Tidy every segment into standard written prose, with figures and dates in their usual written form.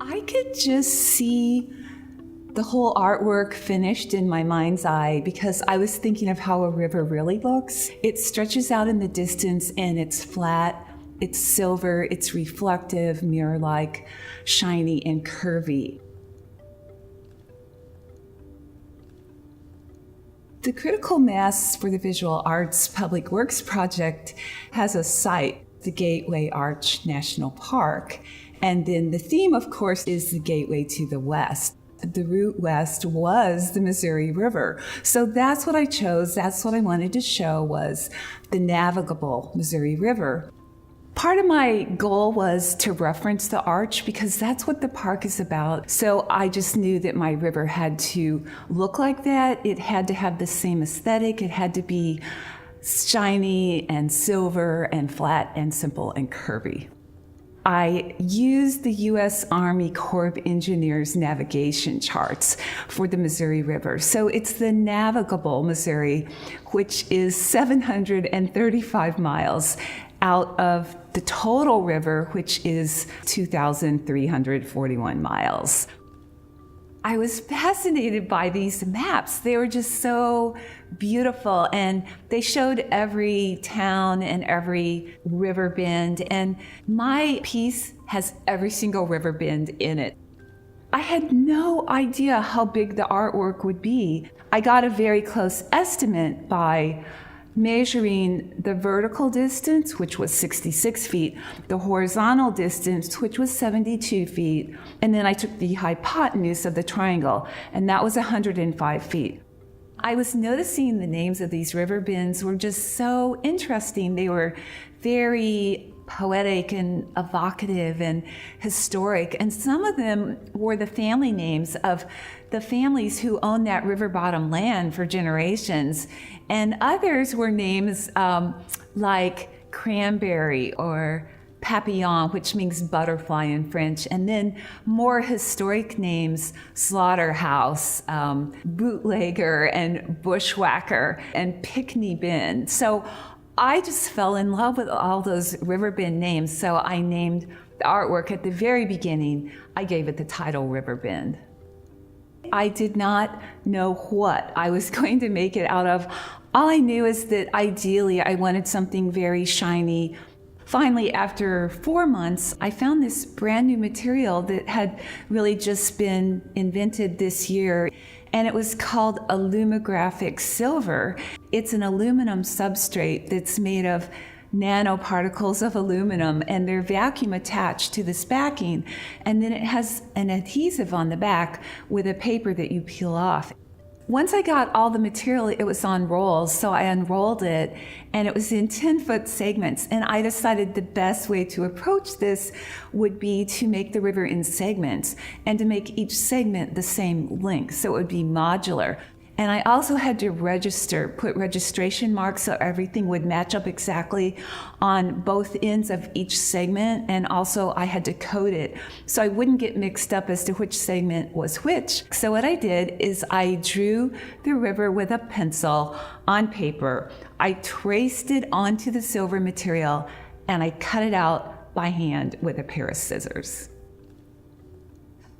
I could just see the whole artwork finished in my mind's eye because I was thinking of how a river really looks. It stretches out in the distance and it's flat, it's silver, it's reflective, mirror-like, shiny, and curvy. The critical mass for the Visual Arts Public Works project has a site, the Gateway Arch National Park. And then the theme, of course, is the gateway to the west. The route west was the Missouri River. So that's what I chose. That's what I wanted to show was the navigable Missouri River. Part of my goal was to reference the arch because that's what the park is about. So I just knew that my river had to look like that. It had to have the same aesthetic. It had to be shiny and silver and flat and simple and curvy. I used the U.S. Army Corps of Engineers navigation charts for the Missouri River. So it's the navigable Missouri, which is 735 miles out of the total river, which is 2,341 miles. I was fascinated by these maps. They were just so beautiful, and they showed every town and every river bend, and my piece has every single river bend in it. I had no idea how big the artwork would be. I got a very close estimate by measuring the vertical distance, which was 66 feet, the horizontal distance, which was 72 feet, and then I took the hypotenuse of the triangle, and that was 105 feet. I was noticing the names of these river bends were just so interesting. They were very poetic and evocative and historic, and some of them were the family names of the families who owned that river bottom land for generations, and others were names like Cranberry or Papillon, which means butterfly in French, and then more historic names, Slaughterhouse, Bootlegger, and Bushwhacker, and Pickney Bend. So I just fell in love with all those riverbend names, so I named the artwork at the very beginning. I gave it the title Riverbend. I did not know what I was going to make it out of. All I knew is that ideally I wanted something very shiny. Finally, after 4 months, I found this brand new material that had really just been invented this year, and it was called Alumographic Silver. It's an aluminum substrate that's made of nanoparticles of aluminum, and they're vacuum attached to this backing, and then it has an adhesive on the back with a paper that you peel off. Once I got all the material, it was on rolls, so I unrolled it, and it was in 10-foot segments, and I decided the best way to approach this would be to make the river in segments, and to make each segment the same length, so it would be modular. And I also had to put registration marks so everything would match up exactly on both ends of each segment, and also I had to code it so I wouldn't get mixed up as to which segment was which. So what I did is I drew the river with a pencil on paper, I traced it onto the silver material, and I cut it out by hand with a pair of scissors.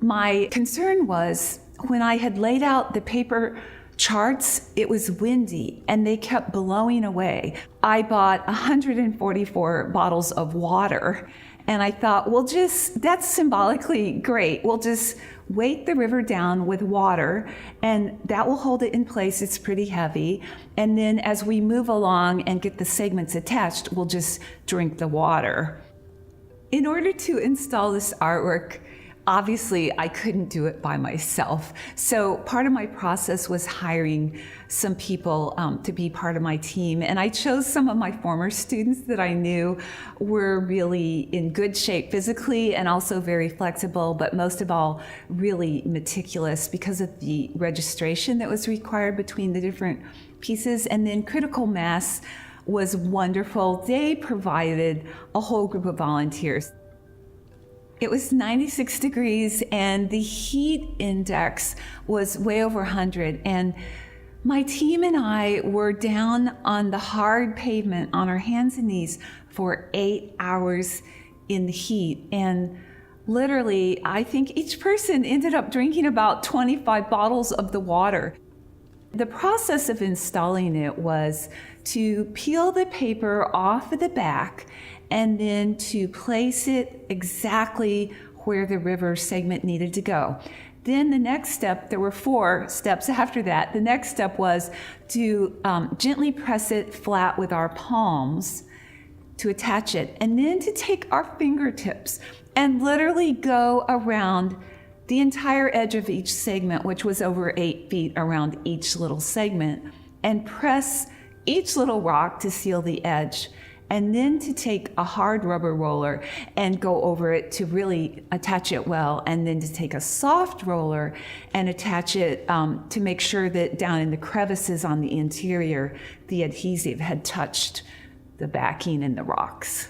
My concern was when I had laid out the paper charts, it was windy and they kept blowing away. I bought 144 bottles of water, and I thought, well, that's symbolically great. We'll just weight the river down with water, and that will hold it in place. It's pretty heavy. And then as we move along and get the segments attached, we'll just drink the water. In order to install this artwork, obviously, I couldn't do it by myself. So part of my process was hiring some people to be part of my team. And I chose some of my former students that I knew were really in good shape physically and also very flexible, but most of all, really meticulous because of the registration that was required between the different pieces. And then critical mass was wonderful. They provided a whole group of volunteers. It was 96 degrees and the heat index was way over 100, and my team and I were down on the hard pavement on our hands and knees for 8 hours in the heat, and Literally, I think each person ended up drinking about 25 bottles of the water. The process of installing it was to peel the paper off of the back and then to place it exactly where the river segment needed to go. Then the next step, there were 4 steps after that. The next step was to gently press it flat with our palms to attach it, and then to take our fingertips and literally go around the entire edge of each segment, which was over 8 feet around each little segment, and press each little rock to seal the edge. And then to take a hard rubber roller and go over it to really attach it well, and then to take a soft roller and attach it to make sure that down in the crevices on the interior, the adhesive had touched the backing and the rocks.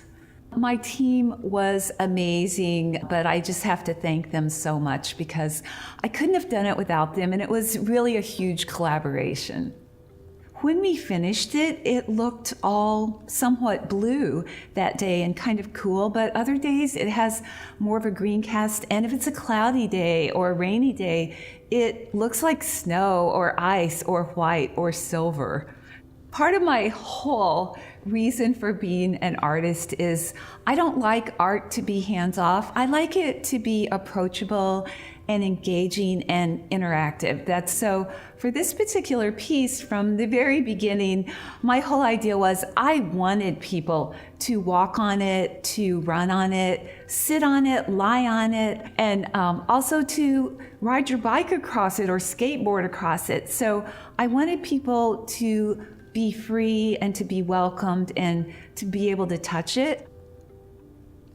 My team was amazing, but I just have to thank them so much because I couldn't have done it without them, and it was really a huge collaboration. When we finished it, it looked all somewhat blue that day and kind of cool, but other days it has more of a green cast, and if it's a cloudy day or a rainy day, it looks like snow or ice or white or silver. Part of my whole reason for being an artist is I don't like art to be hands-off. I like it to be approachable and engaging and interactive. That's so for this particular piece, from the very beginning, my whole idea was I wanted people to walk on it, to run on it, sit on it, lie on it, and also to ride your bike across it or skateboard across it. So I wanted people to be free and to be welcomed and to be able to touch it.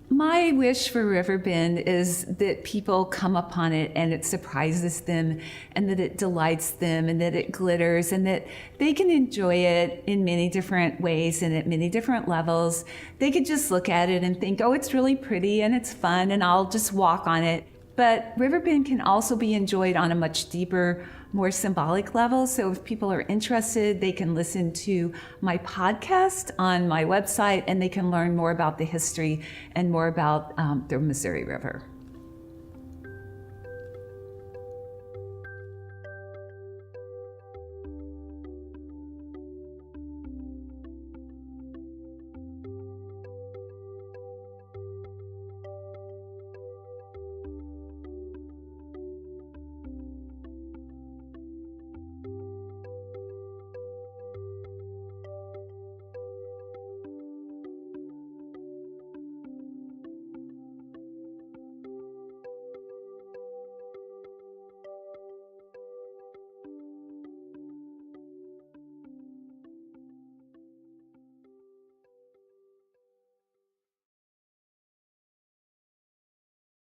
My wish for Riverbend is that people come upon it and it surprises them, and that it delights them, and that it glitters, and that they can enjoy it in many different ways and at many different levels. They could just look at it and think, oh, it's really pretty and it's fun and I'll just walk on it. But Riverbend can also be enjoyed on a much deeper, more symbolic level. So if people are interested, they can listen to my podcast on my website, and they can learn more about the history and more about the Missouri River.